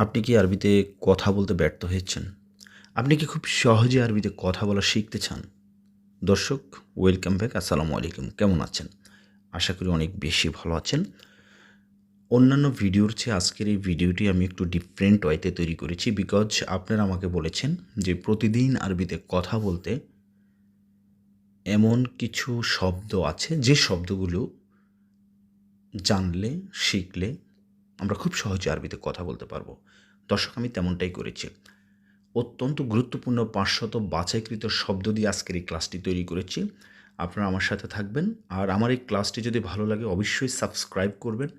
আপনি কি আরবিতে কথা বলতে ব্যর্থ হয়েছেন? আপনি কি খুব সহজে আরবিতে কথা বলা শিখতে চান? দর্শক, ওয়েলকাম ব্যাক। আসসালামু আলাইকুম। কেমন আছেন? আশা করি অনেক বেশি ভালো আছেন। অন্যান্য ভিডিওর চেয়ে আজকের এই ভিডিওটি আমি একটু ডিফারেন্ট ওয়েতে তৈরি করেছি বিকজ আপনারা আমাকে বলেছেন যে প্রতিদিন আরবিতে কথা বলতে এমন কিছু শব্দ আছে যে শব্দগুলো জানলে, শিখলে আমরা খুব সহজে আরবিতে কথা বলতে পারবো। দর্শক, আমি তেমনটাই করেছি। অত্যন্ত গুরুত্বপূর্ণ ৫০০ বাছাইকৃত শব্দ দিয়ে আজকের এই ক্লাসটি তৈরি করেছি। আপনারা আমার সাথে থাকবেন। আর আমার এই ক্লাসটি যদি ভালো লাগে অবশ্যই সাবস্ক্রাইব করবেন।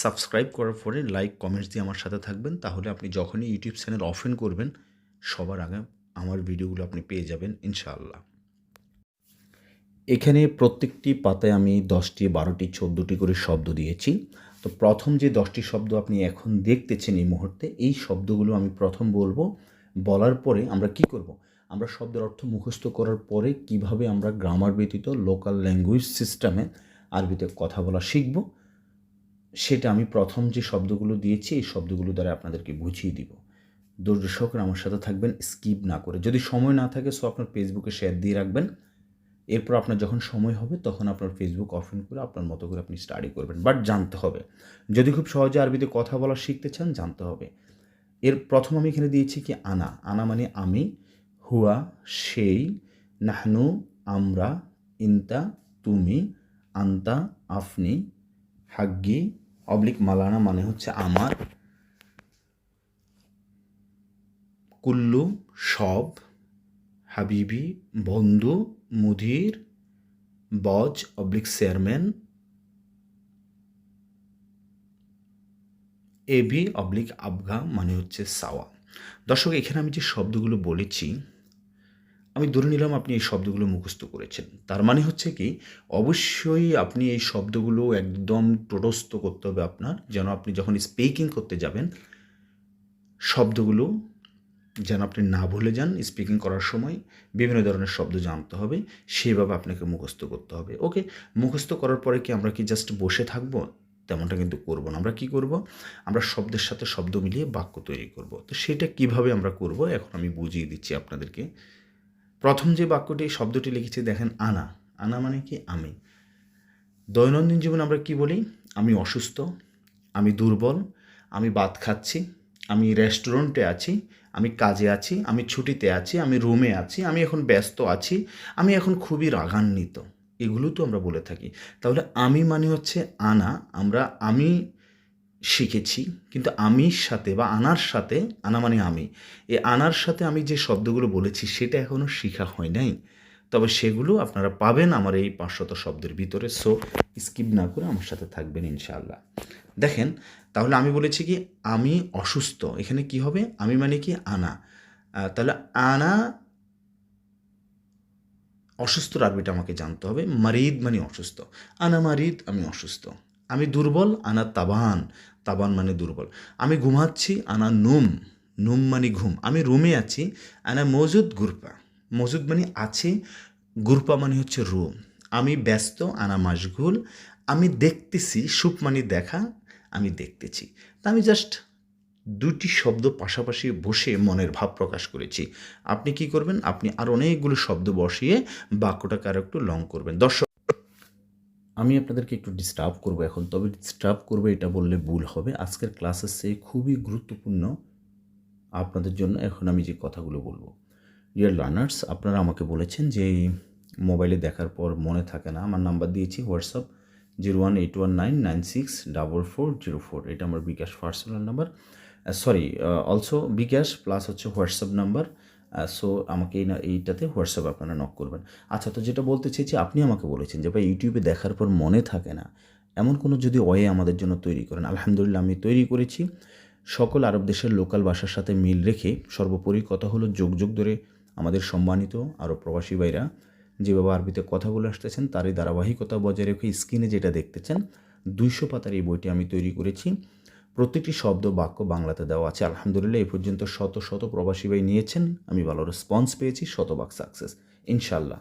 সাবস্ক্রাইব করার পরে লাইক, কমেন্টস দিয়ে আমার সাথে থাকবেন। তাহলে আপনি যখনই ইউটিউব চ্যানেল ওপেন করবেন, সবার আগে আমার ভিডিওগুলো আপনি পেয়ে যাবেন ইনশাআল্লাহ। এখানে প্রত্যেকটি পাতায় আমি ১০টি, ১২টি, ১৪টি করে শব্দ দিয়েছি। তো প্রথম যে 10টি শব্দ আপনি এখন দেখতেছেন এই মুহূর্তে, এই শব্দগুলো আমি প্রথম বলবো। বলার পরে আমরা কি করব? আমরা শব্দের অর্থ মুখস্থ করার পরে কিভাবে আমরা গ্রামার ব্যতীত লোকাল ল্যাঙ্গুয়েজ সিস্টেমে আরবিতে কথা বলা শিখব, সেটা আমি প্রথম যে শব্দগুলো দিয়েছি এই শব্দগুলো দ্বারা আপনাদেরকে বুঝিয়ে দিব। দর্শকরা আমার সাথে থাকবেন স্কিপ না করে। যদি সময় না থাকে সো আপনার ফেসবুকে শেয়ার দিয়ে রাখবেন। এরপর আপনার যখন সময় হবে তখন আপনার ফেসবুক ওপেন করে আপনার মতো করে আপনি স্টাডি করবেন। বাট জানতে হবে। যদি খুব সহজে আরবিতে কথা বলা শিখতে চান, জানতে হবে। এর প্রথম আমি এখানে দিয়েছি কি আনা। আনা মানে আমি, হুয়া সেই, নাহনু আমরা, ইনতা তুমি, আন্তা আপনি, হাগ্গি অবলিক মালানা মানে হচ্ছে আমার, কুল্লু সব, হাবিবি বন্ধু, মুদির বজ অবলিক চেয়ারম্যান, এবি অবলিক আবগা মানে হচ্ছে সাওয়া। দর্শক, এখানে আমি যে শব্দগুলো বলেছি, আমি ধরে নিলাম আপনি এই শব্দগুলো মুখস্থ করেছেন। তার মানে হচ্ছে কি, অবশ্যই আপনি এই শব্দগুলো একদম টোটস্থ করতে হবে আপনার, যেন আপনি যখন স্পিকিং করতে যাবেন শব্দগুলো যেন আপনি না ভুলে যান। স্পিকিং করার সময় বিভিন্ন ধরনের শব্দ জানতে হবে, সেভাবে আপনাকে মুখস্থ করতে হবে। ওকে, মুখস্থ করার পরে কি আমরা কি জাস্ট বসে থাকবো? তেমনটা কিন্তু করব না। আমরা কি করব? আমরা শব্দের সাথে শব্দ মিলিয়ে বাক্য তৈরি করব। তো সেটা কিভাবে আমরা করব এখন আমি বুঝিয়ে দিচ্ছি আপনাদেরকে। প্রথম যে বাক্যটি, শব্দটি লিখেছি দেখেন, আনা। আনা মানে কি আমি। দৈনন্দিন জীবনে আমরা কি বলি? আমি অসুস্থ, আমি দুর্বল, আমি ভাত খাচ্ছি, আমি রেস্টুরেন্টে আছি, আমি কাজে আছি, আমি ছুটিতে আছি, আমি রুমে আছি, আমি এখন ব্যস্ত আছি, আমি এখন খুবই রাগান্বিত। এগুলো তো আমরা বলে থাকি। তাহলে আমি মানে হচ্ছে আনা। আমরা আমি শিখেছি, কিন্তু আমির সাথে বা আনার সাথে, আনা মানে আমি, এই আনার সাথে আমি যে শব্দগুলো বলেছি সেটা এখনও শেখা হয় নাই। তবে সেগুলো আপনারা পাবেন আমার এই ৫০০ শব্দের ভিতরে। সো স্কিপ না করে আমার সাথে থাকবেন ইনশাআল্লাহ। দেখেন, তাহলে আমি বলেছি কি আমি অসুস্থ। এখানে কি হবে? আমি মানে কি আনা। তাহলে আনা অসুস্থর আরবিটা আমাকে জানতে হবে। মারিদ মানে অসুস্থ। আনা মারিদ, আমি অসুস্থ। আমি দুর্বল, আনা তাবান। তাবান মানে দুর্বল। আমি ঘুমাচ্ছি, আনা নুম। নুম মানে ঘুম। আমি রুমে আছি, আনা মজুদ গুরপা। মজুদ মানে আছে, গুরপা মানে হচ্ছে রুম। আমি ব্যস্ত, আনা মাশগুল। আমি দেখতেছি, সুপ মানে দেখা, আমি দেখতেছি। তা আমি জাস্ট দুটি শব্দ পাশাপাশি বসে মনের ভাব প্রকাশ করেছি। আপনি কি করবেন? আপনি আর অনেকগুলো শব্দ বসিয়ে বাক্যটাকে আরো একটু লং করবেন। দর্শক, আমি আপনাদেরকে একটু ডিস্টার্ব করব এখন। তবে ডিস্টার্ব করবো এটা বললে ভুল হবে। আজকের ক্লাসের চেয়ে খুবই গুরুত্বপূর্ণ আপনাদের জন্য এখন আমি যে কথাগুলো বলবো। ডিয়ার লার্নার্স, আপনারা আমাকে বলেছেন যে মোবাইলে দেখার পর মনে থাকে না। আমার নাম্বার দিয়েছি হোয়াটসঅ্যাপ 0181964404। এটা আমার বিকাশ পার্সোনাল নাম্বার। অলসো বিকাশ প্লাস হচ্ছে হোয়াটসঅ্যাপ নাম্বার। সো আমাকে এইটাতে হোয়াটসঅ্যাপ আপনারা নক করবেন। আচ্ছা, তো যেটা বলতে চেয়েছি, আপনি আমাকে বলেছেন যে ভাই ইউটিউবে দেখার পর মনে থাকে না, এমন কোনো যদি ওয়ে আমাদের জন্য তৈরি করেন। আলহামদুলিল্লাহ, আমি তৈরি করেছি। সকল আরব দেশের লোকাল ভাষার সাথে মিল রেখে সর্বোপরি কথা হলো যুগ যুগ ধরে আমাদের সম্মানিত আরব প্রবাসী ভাইরা যেভাবে আরবিতে কথা বলে আসতেছেন তারই ধারাবাহিকতা বজায় রেখে স্ক্রিনে যেটা দেখতেছেন ২০০ পাতার এই বইটি আমি তৈরি করেছি। প্রত্যেকটি শব্দ বাক্য বাংলাতে দেওয়া আছে। আলহামদুলিল্লাহ, এই পর্যন্ত শত শত প্রবাসী ভাই নিয়েছেন। আমি ভালো রেসপন্স পেয়েছি, শতভাগ সাকসেস ইনশাল্লাহ।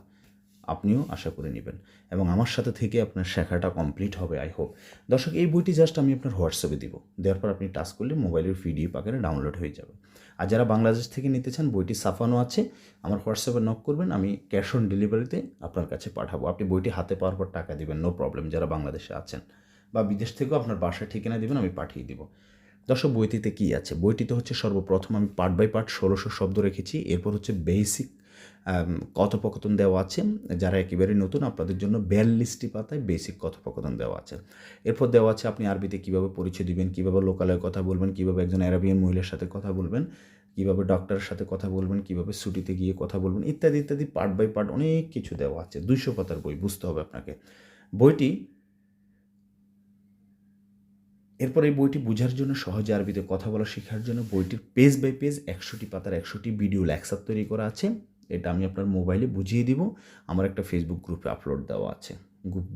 আপনিও আশা করে নেবেন এবং আমার সাথে থেকে আপনার শেখাটা কমপ্লিট হবে আই হোপ। দর্শক, এই বইটি জাস্ট আমি আপনার হোয়াটসঅ্যাপে দিব, দেওয়ার পর আপনি টাচ করলে মোবাইলের পিডিএফ আকারে ডাউনলোড হয়ে যাবে। আর যারা বাংলাদেশ থেকে নিতে চান, বইটি ছাপানো আছে, আমার হোয়াটসঅ্যাপে নক করবেন, আমি ক্যাশ অন ডেলিভারিতে আপনার কাছে পাঠাবো। আপনি বইটি হাতে পাওয়ার পর টাকা দিবেন, নো প্রবলেম, যারা বাংলাদেশে আছেন, বা বিদেশ থেকেও আপনার বাসায় ঠিকানা দিবেন, আমি পাঠিয়ে দিব। দর্শক, বইটিতে কী আছে? বইটিতে হচ্ছে সর্বপ্রথম আমি পার্ট বাই পার্ট 1600 শব্দ রেখেছি। এরপর হচ্ছে বেসিক কথোপকথন দেওয়া আছে। যারা একেবারে নতুন, আপনাদের জন্য 42টি পাতায় বেসিক কথোপকথন দেওয়া আছে। এরপর দেওয়া আছে আপনি আরবিতে কীভাবে পরিচয় দিবেন, কীভাবে লোকালয়ে কথা বলবেন, কীভাবে একজন আরাবিয়ান মহিলার সাথে কথা বলবেন, কীভাবে ডক্টরের সাথে কথা বলবেন, কীভাবে ছুটিতে গিয়ে কথা বলবেন, ইত্যাদি ইত্যাদি পার্ট বাই পার্ট অনেক কিছু দেওয়া আছে। 200 পাতার বই, বুঝতে হবে আপনাকে বইটি। এরপর এই বইটি বোঝার জন্য, সহজে আরবিতে কথা বলা শেখার জন্য বইটির পেজ বাই পেজ 100টি পাতার 100টি ভিডিও লেকচার তৈরি করা আছে। এটা আমি আপনার মোবাইলে বুঝিয়ে দিব। আমার একটা ফেসবুক গ্রুপে আপলোড দেওয়া আছে।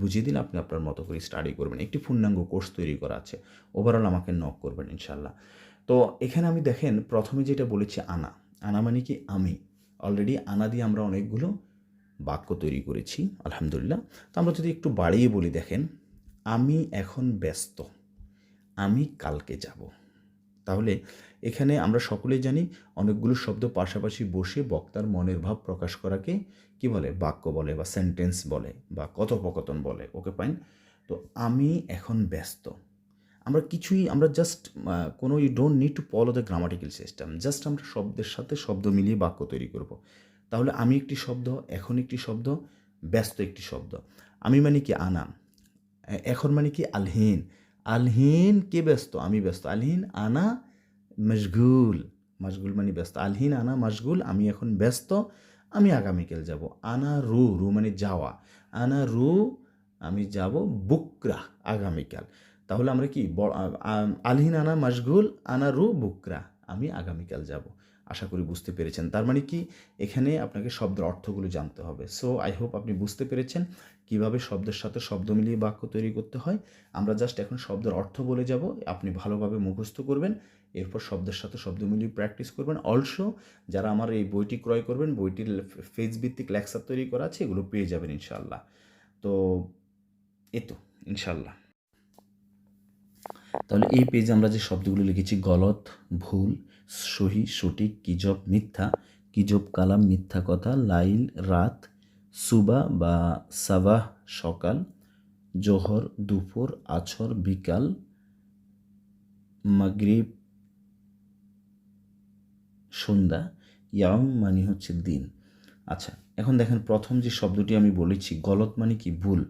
বুঝিয়ে দিলে আপনি আপনার মতো করে স্টাডি করবেন। একটি পূর্ণাঙ্গ কোর্স তৈরি করা আছে। ওভারঅল আমাকে নক করবেন ইনশাল্লাহ। তো এখানে আমি দেখেন প্রথমে যেটা বলেছি আনা। আনা মানে কি? আমি। অলরেডি আনা দিয়ে আমরা অনেকগুলো বাক্য তৈরি করেছি আলহামদুলিল্লাহ। তো আমরা যদি একটু বাড়িয়ে বলি, দেখেন, আমি এখন ব্যস্ত, আমি কালকে যাব। তাহলে এখানে আমরা সকলেই জানি অনেকগুলো শব্দ পাশাপাশি বসে বক্তার মনের ভাব প্রকাশ করাকে কি বলে? বাক্য বলে, বা সেন্টেন্স বলে, বা কথোপকথন বলে। Okay fine. তো আমি এখন ব্যস্ত, আমরা জাস্ট কোনো you don't need to follow the grammatical system, just আমরা শব্দের সাথে শব্দ মিলিয়ে বাক্য তৈরি করব। তাহলে আমি একটি শব্দ, এখন একটি শব্দ, ব্যস্ত একটি শব্দ। আমি মানে কি? আনা। এখন মানে কি? আলহিন। আলহিন কে ব্যস্ত? আমি ব্যস্ত। আলহিন আনা মশগুল। মশগুল মানে ব্যস্ত। আলহিন আনা মশগুল, আমি এখন ব্যস্ত, আমি আগামীকাল যাব। আনা রু, রু মানে যাওয়া। আনা রু, আমি যাব বুকরা, আগামীকাল। তাহলে আমরা কি? আলহিন আনা মশগুল, আনা রু বুকরা, আমি আগামীকাল যাব। আশা করি বুঝতে পেরেছেন। তার মানে কি? এখানে আপনাকে শব্দের অর্থগুলো জানতে হবে। সো আই হোপ আপনি বুঝতে পেরেছেন কিভাবে শব্দের সাথে শব্দ মিলিয়ে বাক্য তৈরি করতে হয়। আমরা জাস্ট এখন শব্দের অর্থ বলে যাব, আপনি ভালোভাবে মুখস্থ করবেন, এরপর শব্দের সাথে শব্দ মিলিয়ে প্র্যাকটিস করবেন। অলসো যারা আমার এই বইটি ক্রয় করবেন, বইটির ফেজ ভিত্তিক লেকচার তৈরি করা আছে, এগুলো পেয়ে যাবেন ইনশাআল্লাহ। তো এই তো ইনশাআল্লাহ। তাহলে এই পেজে আমরা যে শব্দগুলো লিখেছি, গলত ভুল, সহি সঠিক, কিজব মিথ্যা, কিজব কালাম মিথ্যা কথা, লাইল রাত, সুবা বা সাবাহ সকাল, জোহর দুপুর, আছর বিকাল, মাগরিব সন্ধ্যা, ইয়াম মানে হচ্ছে দিন। আচ্ছা, এখন দেখেন প্রথম যে শব্দটি আমি বলেছি, গলত মানে কি? ভুল।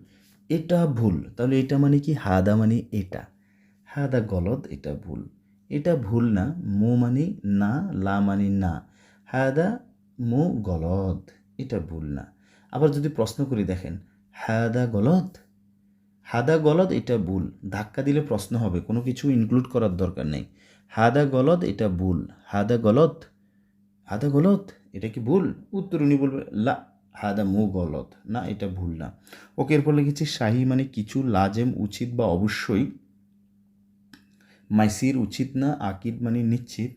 এটা ভুল, তাহলে এটা মানে কি? হাদা মানে এটা, হাদা গলত, এটা ভুল। এটা ভুল না। মো মানে না, লা মানে না। হাদা মো গলত, এটা ভুল না। আবার যদি প্রশ্ন করি, দেখেন, হাদা গলত, হাদা গলত, এটা ভুল। ধাক্কা দিলে প্রশ্ন হবে, কোনো কিছু ইনক্লুড করার দরকার নেই। হাদা গলত, এটা ভুল। হাদা গলত, হাদা গলত, এটা কি ভুল? উত্তর উনি বলবে লা হাদা মু গলত, না এটা ভুল না। ওকে, এরপর লিখেছি শাহি মানে কিছু, লাজেম উচিত বা অবশ্যই, মাইসির উচিত না, আকিদ মানে নিশ্চিত,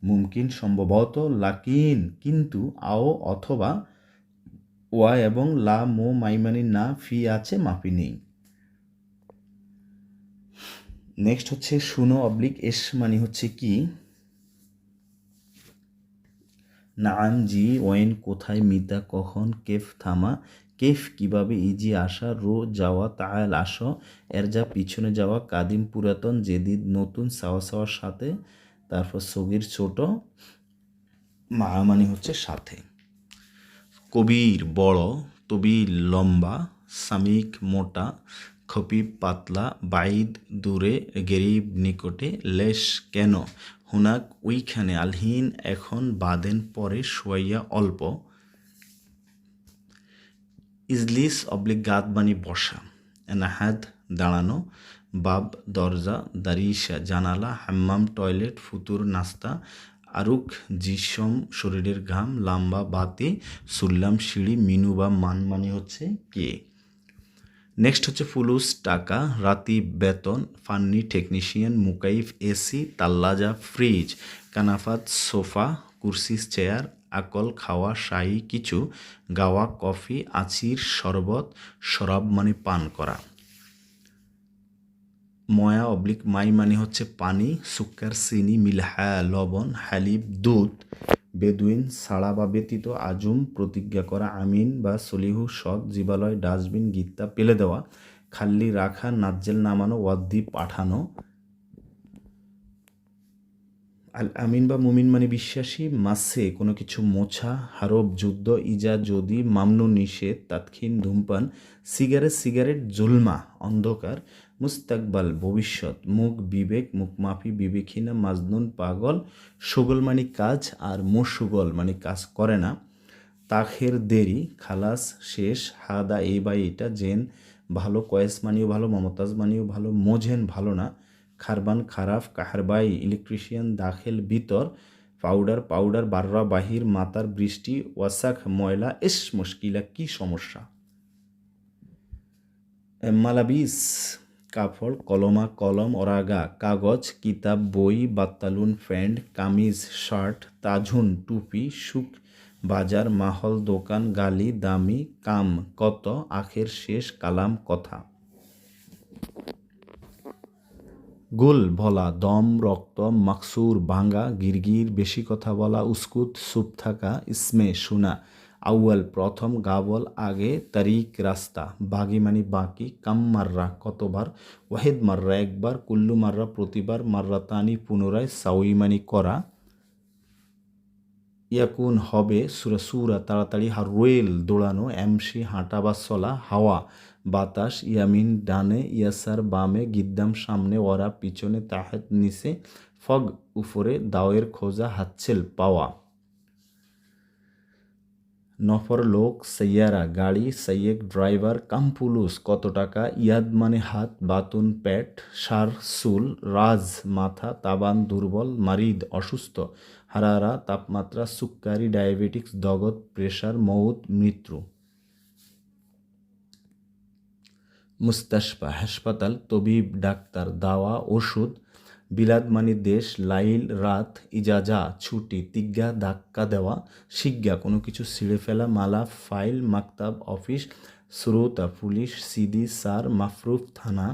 মুমকিন সম্ভবত, লাকিন কিন্তু, আও অথবা, ওয়া এবং লা মো মাই মানে না, ফি আছে মাফি নেই। নেক্সট হচ্ছে শুনো অবলিক এস মানে হচ্ছে কি? নাম জি, ওয়েন কোথায়, মিতা কখন, কেফ থামা, কেফ কিভাবে, ইজি আসা, রো যাওয়া, তায়াল আসো, এর যা পিছনে যাওয়া, কাদিম পুরাতন, জেদিদ নতুন, সাওয়া সাওয়ার সাথে, তারপর সগির ছোট, মা মানে হচ্ছে সাথে। কবির বড়, তবিল লম্বা, সামিক মোটা, খপিব পাতলা, বাইদ দূরে, গেরিব নিকটে, লেশ কেন, হুনাক ওইখানে, আলহিন এখন, বাদেন পরে, সোয়াইয়া অল্প, ইজলিস অবলিক গাদ মানে বসা, এনাহাদ দাঁড়ানো, বাব দরজা, দারিশা জানালা, হাম্মাম টয়লেট, ফুতুর নাস্তা, আরুক জিসম শরীরের ঘাম, লাম্বা বাতি, সুল্লাম সিঁড়ি, মিনু বা মান মানে হচ্ছে কে। নেক্সট হচ্ছে ফুলুস টাকা, রাতি বেতন, ফান্নি টেকনিশিয়ান, মুকাইফ এসি, তাল্লাজা ফ্রিজ, কানাফাত সোফা, কুরসিস চেয়ার, আকল খাওয়া, শাই কিছু, গাওয়া কফি, আচির শরবত, শরাব মানে পান করা। ময়া অবলিক মাই মানে হচ্ছে পানি, সুক্কার চিনি, মিলহা লবণ, হালিব দুধ, বেদুইন ছাড়া বা ব্যতীত, আজুম প্রতিজ্ঞা করা, আমিন বা সলিহু সৎ, জীবালয় ডাস্টবিন গিত্তা পেলে দেওয়া, খাল্লি রাখা, নাজ্জেল নামানো, ওয়াদ্দি পাঠানো। আল আমিন বা মুমিন মানে বিশ্বাসী, মাসে কোনো কিছু মোছা, হারব যুদ্ধ, ইজা যদি, মামনু নিষেধ, তাৎক্ষীন ধূমপান, সিগারেট জুলমা অন্ধকার, মুস্তাকবাল ভবিষ্যৎ, মুখ বিবেক, মুখমাফি বিবেকহীনা, মাজনুন পাগল, সুগল মানে কাজ আর মুশুগল মানে কাজ করে না, তাখের দেরি, খালাস শেষ, হাদা এই বা এটা, জেন ভালো, কয়েস মানিও ভালো, মমতাজ মানিও ভালো, মোঝেন ভালো না, খারবান খারাপ, কাহারবাই ইলেকট্রিশিয়ান, দাখেল ভিতর, পাউডার বাররা বাহির, মাতার বৃষ্টি, ওয়াসাখ ময়লা, ইস মুশকিলা কি সমস্যা। মালাবিস কাপড়, কলমা কলম, অরাগা কাগজ, কিতাব বই, বাত্তালুন প্যান্ট, কামিজ শার্ট, তাজুন টুপি, সুখ বাজার, মাহল দোকান, গালি দামি, কাম কত, আখের শেষ, কালাম কথা। গুল ভোলা, দম রক্ত, মাকসুর ভাঙ্গা, গিরগির বেশি কথা বলা, উস্কুত চুপ থাকা, ইসমে শোনা, আউয়াল প্রথম, গাবল আগে, তারিক রাস্তা, বাগি মানে বাকি, কাম মাররা কতবার, ওয়াহিদ মাররা একবার, কুল্লু মাররা প্রতিবার, মাররাতানি পুনরায়, সাউই মানে করা, ইয়াকুন হবে, সুরা তাড়াতাড়ি, রোয়েল দৌড়ানো, এমসি হাঁটা বা চলা, হাওয়া বাতাস, ইয়ামিন ডানে, ইয়াসার বামে, গিদ্দাম সামনে, ওরা পিছনে, তাহেত নিচে, ফগ উপরে, দাওয়ের খোঁজা, হাতছেল পাওয়া। নফর লোক, সৈয়ারা গাড়ি, সৈয়ক ড্রাইভার, কামপুলুস কত টাকা, ইয়াদ মানে হাত, বাতুন পেট, সার চুল, রাজ মাথা, তাবান দুর্বল, মারিদ অসুস্থ, হারারা তাপমাত্রা, সুক্কারি ডায়াবেটিক্স, দগত প্রেশার, মৌত মৃত্যু। মুস্তাশফা হাসপাতাল, তবিব ডাক্তার, দাওয়া ওষুধ, বিলাদ মানে দেশ, লাইল রাত, ইজাজা ছুটি, তিজ্ঞা ধাক্কা দেওয়া, শিজ্ঞা কোনো কিছু ছিঁড়ে ফেলা, মালা ফাইল, মাকতাব অফিস, শ্রোতা পুলিশ, সিদি সার, মাফরুফ থানা।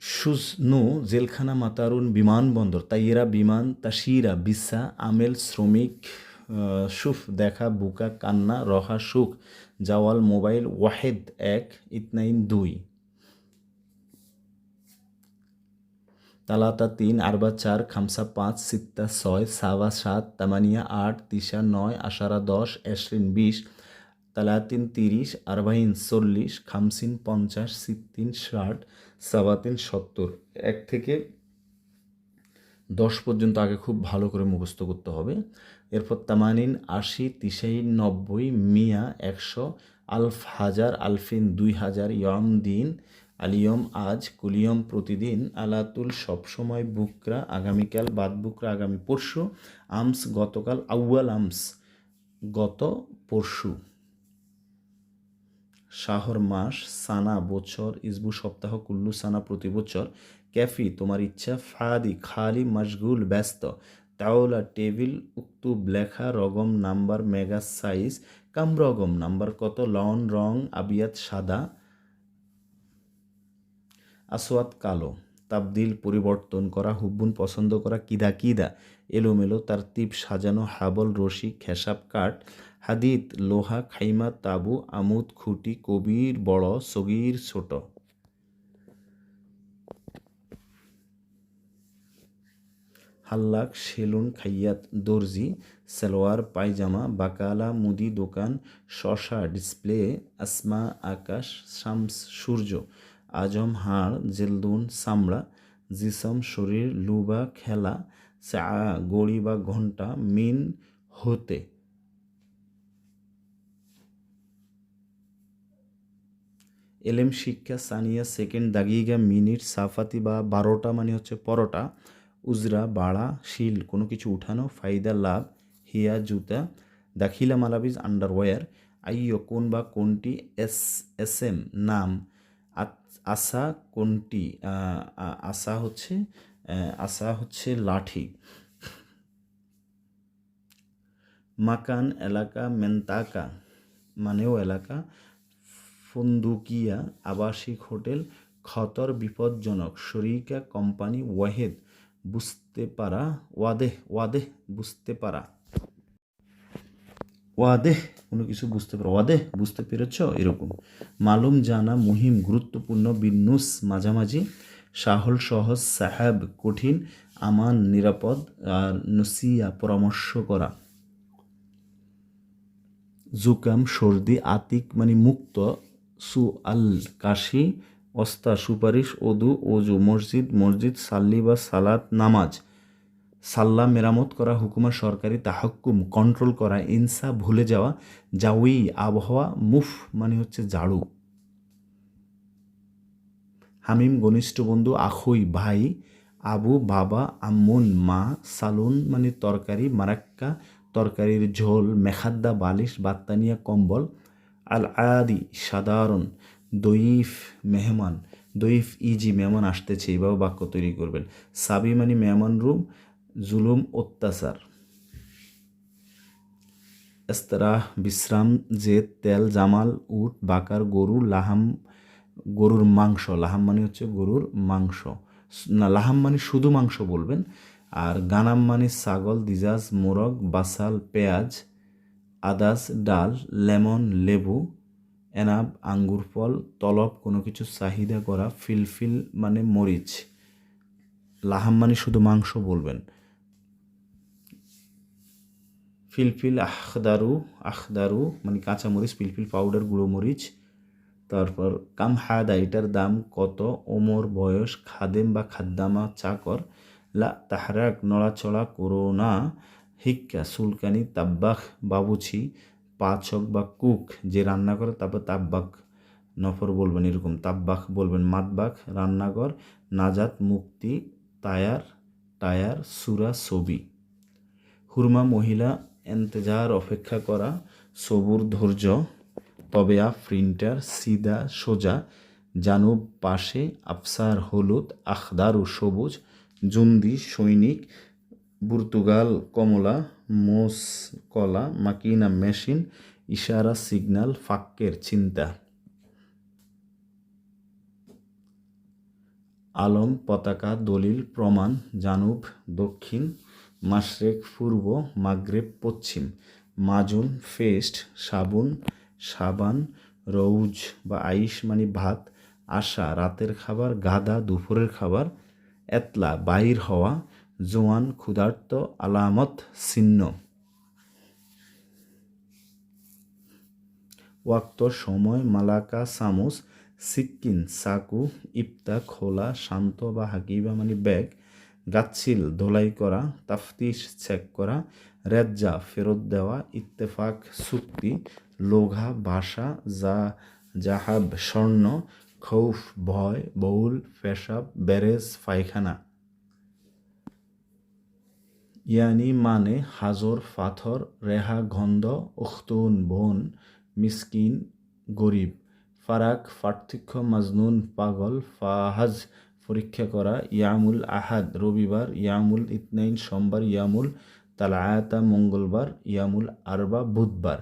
সুজনু জেলখানা, মাতারুন বিমানবন্দর, তাইয়েরা বিমান, তাসিরা বিসা, আমেল শ্রমিক, সুফ দেখা, বুকা কান্না, রহা সুখ, জাওয়াল মোবাইল, ওয়াহেদ এক, ইতনাইন দুই, তালাতা তিন, আরবা চার, খামসা পাঁচ, সিত্তা ছয়, সাবা সাত, তামানিয়া আট, তিসা নয়, আশারা দশ, এশরিন 20, তালাতিন 30, আরবাইন 40, খামসিন 50, সিত্তিন 60, সাবাতিন 70। 1 থেকে 10 পর্যন্ত আগে খুব ভালো করে মুখস্থ করতে হবে। এরপর তামানিন 80, তিসাইন 90, মিয়া 100, আলফ হাজার, আলফিন 2000, ইয়ম দিন, আলিয়ম আজ, কুলিয়ম প্রতিদিন, আলাতুল সবসময়, বুকরা আগামীকাল, বাদ বুকরা আগামী পরশু, আমস গতকাল, আউয়াল আমস গত পরশু, শাহর মাস, সানা বছর, ইসবু সপ্তাহ, কুল্লু সানা প্রতি বছর, ক্যাফি তোমার ইচ্ছা, ফাদি খালি, মশগুল ব্যস্ত, তাওলা টেবিল, উক্তুব লেখা, রগম নাম্বার, মেগা সাইজ, কাম রগম নাম্বার কত, লন রং, আবিয়াত সাদা, আসওয়াত কালো, তাবদিল পরিবর্তন করা, হুব্বুন পছন্দ করা, কিদা এলোমেলো, তারতিব সাজানো, হাবল রশি, খেসাব কাঠ, হাদিদ লোহা, খাইমা তাবু, আমুদ খুঁটি, কবির বড়, সগির ছোট। হাল্লাক সেলুন, খাইয়াত দর্জি, সালোয়ার পায়জামা, বাকালা মুদি দোকান, শশা ডিসপ্লে, আসমা আকাশ, শামস সূর্য, আজম হাড়, জেলদুন চামড়া, জিসম শরীর, লুবা খেলা, চা গড়ি বা ঘন্টা, মিন হতে। এলেম শিক্ষা, সানিয়া সেকেন্ড, দাগিগা মিনিট, সাফাতি বা 12টা মানে হচ্ছে পরোটা, উজরা বাড়া, শিল কোনো কিছু উঠানো, ফাইদা লাভ, হিয়া জুতা, দাখিলা মালাবিজ আন্ডারওয়্যার, আইয় কোন বা কোনটি, এস এম নাম, আসা কোনটি, আসা হচ্ছে লাঠি। মাকান এলাকা, মেন্তাকা মানেও এলাকা, ফুন্দুকিয়া আবাসিক হোটেল, খতর বিপজ্জনক, শরিকা কোম্পানি, ওয়াহেদ বুঝতে পারা, ওয়াদেহ বুঝতে পারা, ওয়াদেহ কোনো কিছু বুঝতে পারো, ওয়াদেহ বুঝতে পেরেছ এরকম। মালুম জানা, মুহিম গুরুত্বপূর্ণ, বিন্নুস মাঝামাঝি, সাহল সহজ, সাহাব কঠিন, আমান নিরাপদ, আর নসিয়া পরামর্শ করা। জুকাম সর্দি, আতিক মানে মুক্ত, সু আল কাশি, অস্তা সুপারিশ, অদু অজু, মসজিদ মসজিদ, সাল্লি বা সালাত নামাজ, সাল্লা মেরামত করা, হুকুমা সরকারি, তাহাক্কুম কন্ট্রোল করা, ইনসা ভুলে যাওয়া, জাউই আবহাওয়া, মুফ মানে হচ্ছে ঝাড়ু। হামিম ঘনিষ্ঠ বন্ধু, আখুই ভাই, আবু বাবা, আম্মুন মা, সালুন মানে তরকারি, মারাক্কা তরকারির ঝোল, মেখাদ্দা বালিশ, বাত্তানিয়া কম্বল, আল আদি সাধারণ, দইফ মেহমান, দইফ ইজি মেহমান আসতেছে, এইভাবে বাক্য তৈরি করবেন। সাবি মানে মেহমান রুম, জুলুম অত্যাচার। এস্তরাহ বিশ্রাম, জেদ তেল, জামাল উট, বাকার গরু, লাহাম গরুর মাংস, লাহাম মানে হচ্ছে গরুর মাংস, না লাহাম মানে শুধু মাংস বলবেন। আর গানাম মানে ছাগল, দিজাজ মোরগ, বাসাল পেঁয়াজ, আদাস ডাল, লেমন লেবু, এনাব আঙ্গুর ফল, তলব কোনো কিছু চাহিদা করা, ফিলফিল মানে মরিচ, লাহাম মানে শুধু মাংস বলবেন। ফিলফিল আখদারু মানে কাঁচামরিচ, ফিলফিল পাউডার গুঁড়ো মরিচ। তারপর কাম হাদা এটার দাম কত, ওমর বয়স, খাদেম বা খাদ্দামা চাকর, লা তাহরাক নড়াচড়া করো না, হিক্কা সুলকানি, তাব্বাখ বাবুছি, পাচক বা কুক যে রান্না করে, তারপর তাব্বাক নফর বলবেন এরকম, তাব্বাখ বলবেন, মাতবাখ রান্নাঘর, নাজাত মুক্তি, টায়ার সুরা ছবি। হুরমা মহিলা, এন্তেজার অপেক্ষা করা, সবুর ধৈর্য, তবেয়া প্রিন্টার, সিদা সোজা, জানুব পাশে, আফসার হলুদ, আখদারু সবুজ, জুন্দি সৈনিক, পর্তুগাল কমলা, মোস কলা, মাকিনা মেশিন, ইশারা সিগন্যাল, ফাক্কের চিন্তা। আলম পতাকা, দলিল প্রমাণ, জানুব দক্ষিণ, মাশরেক পূর্ব, মাগরেব পশ্চিম, মাজুন ফেস্ট, সাবুন সাবান, রৌজ বা আইস মানে ভাত, আশা রাতের খাবার, গাদা দুপুরের খাবার, এতলা বাহির হওয়া, জোয়ান ক্ষুধার্ত, আলামত চিহ্ন। ওয়াক্ত সময়, মালাকা চামচ, সিক্কিন চাকু, ইফতা খোলা, শান্ত বা হাকিবা মানে ব্যাগ, গাচ্ছিল ধোলাই করা, তাফতিশ চেক করা, রেজ্জা ফেরত দেওয়া, ইত্তেফাক চুক্তি, লোঘা ভাষা, জাহাব স্বর্ণ, খৌফ ভয়, বউল পেশাব, বেরেজ পায়খানা। ইয়ানি মানে হাজর পাথর, রেহা গন্ধ, উখতুন বোন, মিসকিন গরিব, ফারাক পার্থক্য, মাজনুন পাগল, ফাহাজ পরীক্ষা করা, ইয়ামুল আহাদ রবিবার, ইয়ামুল ইতনাইন সোমবার, ইয়ামুল তালাআতা মঙ্গলবার, ইয়ামুল আরবা বুধবার,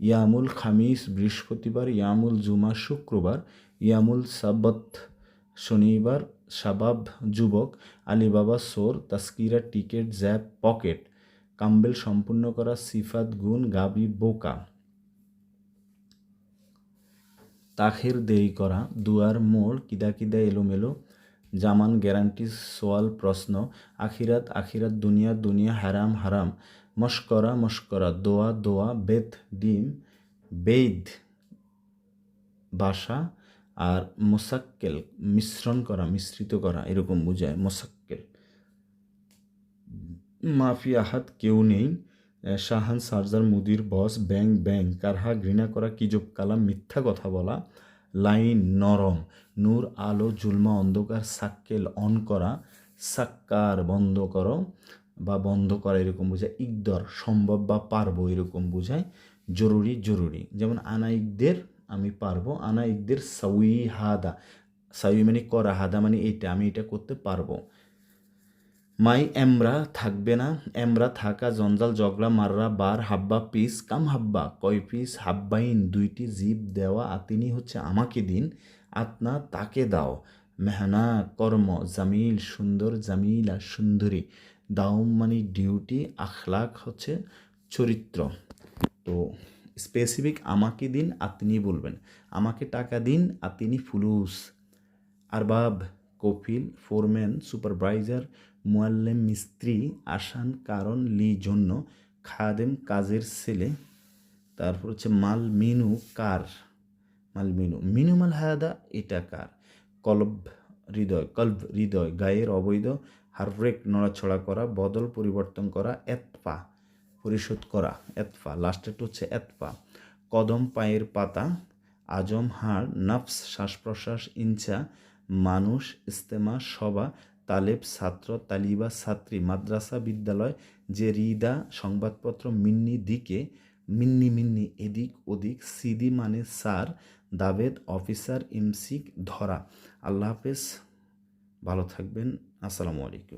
ইয়ামুল খামিস বৃহস্পতিবার, ইয়ামুল জুমা শুক্রবার, ইয়ামুল সাবত শনিবার, শাবাব যুবক, আলিবাবা সোর, তাস্কিরা টিকেট, জ্যাপ পকেট, কাম্বেল সম্পূর্ণ করা, সিফাত গুণ, গাবি বোকা। তাখের দেরি করা, দুয়ার মোড়, কিদা এলোমেলো, জামান গ্যারান্টি সোয়াল প্রশ্ন, আখিরাত দুনিয়া হারাম, মস্করা, দোয়া বেদ ডিম, বেদ বাসা, আর মোসাক্কেল মিশ্রিত করা এরকম বোঝায় মোসাক্কেল। মাফি আহাত কেউ নেই, শাহান সার্জার মুদির বস, ব্যাং কারহা ঘৃণা করা, কিজব কালাম মিথ্যা কথা বলা, লাইন নরম, নূর আলো, জুলমা অন্ধকার, সাক্কেল অন করা, সাক্কার বন্ধ করো বা বন্ধ করা এরকম বোঝায়, ইকদর সম্ভব বা পারবো এরকম বোঝায়, জরুরি যেমন আনাইকদের আমি পারবো, আনাইকদের সাউই মানে করা, হাদা মানে এইটা আমি এটা করতে পারবো। মাই এমরা থাকবে না, এমরা থাকা, জঞ্জাল জগলা মাররা বার, হাব্বা পিস কাম হাব্বা কয় পিস, হাব্বাইন দুইটি, জীব দেওয়া, আতিনি হচ্ছে আমাকে দিন, আতনা তাকে দাও, মেহনা কর্ম, জামিল সুন্দর, জামিলা সুন্দরী, দাউম মানে ডিউটি, আখলাক হচ্ছে চরিত্র। তো স্পেসিফিক আমাকে দিন আপনি বলবেন, আমাকে টাকা দিন আপনি ফুলুস, Arbab Kafil, foreman supervisor, Muallem মিস্ত্রি, আসান কারণ, লি জন্য, খাদেম কাজের ছেলে, তারপর হচ্ছে মাল মিনু কার, মাল মিনু, মিনু মাল হায়াদা এটা কার, কলব হৃদয়, কলব হৃদয়, গায়ের অবৈধ, হাররেক নড়াছড়া করা, বদল পরিবর্তন করা, এতফা পরিশোধ করা, এতফা লাস্টেরটা হচ্ছে এতফা, কদম পায়ের পাতা, আজম হাড়, নফস শ্বাস প্রশ্বাস, ইনচা মানুষ, ইস্তেমা সভা, তালেব ছাত্র, তালিবা ছাত্রী, মাদ্রাসা বিদ্যালয়, যে রিদা সংবাদপত্র, মিন্নি দিকে, মিন্নি মিন্নি এদিক ওদিক, সিদি মানে স্যার, দাবেদ অফিসার, ইমসিক ধরা। আল্লাহ হাফেজ, ভালো থাকবেন, আসসালামু আলাইকুম।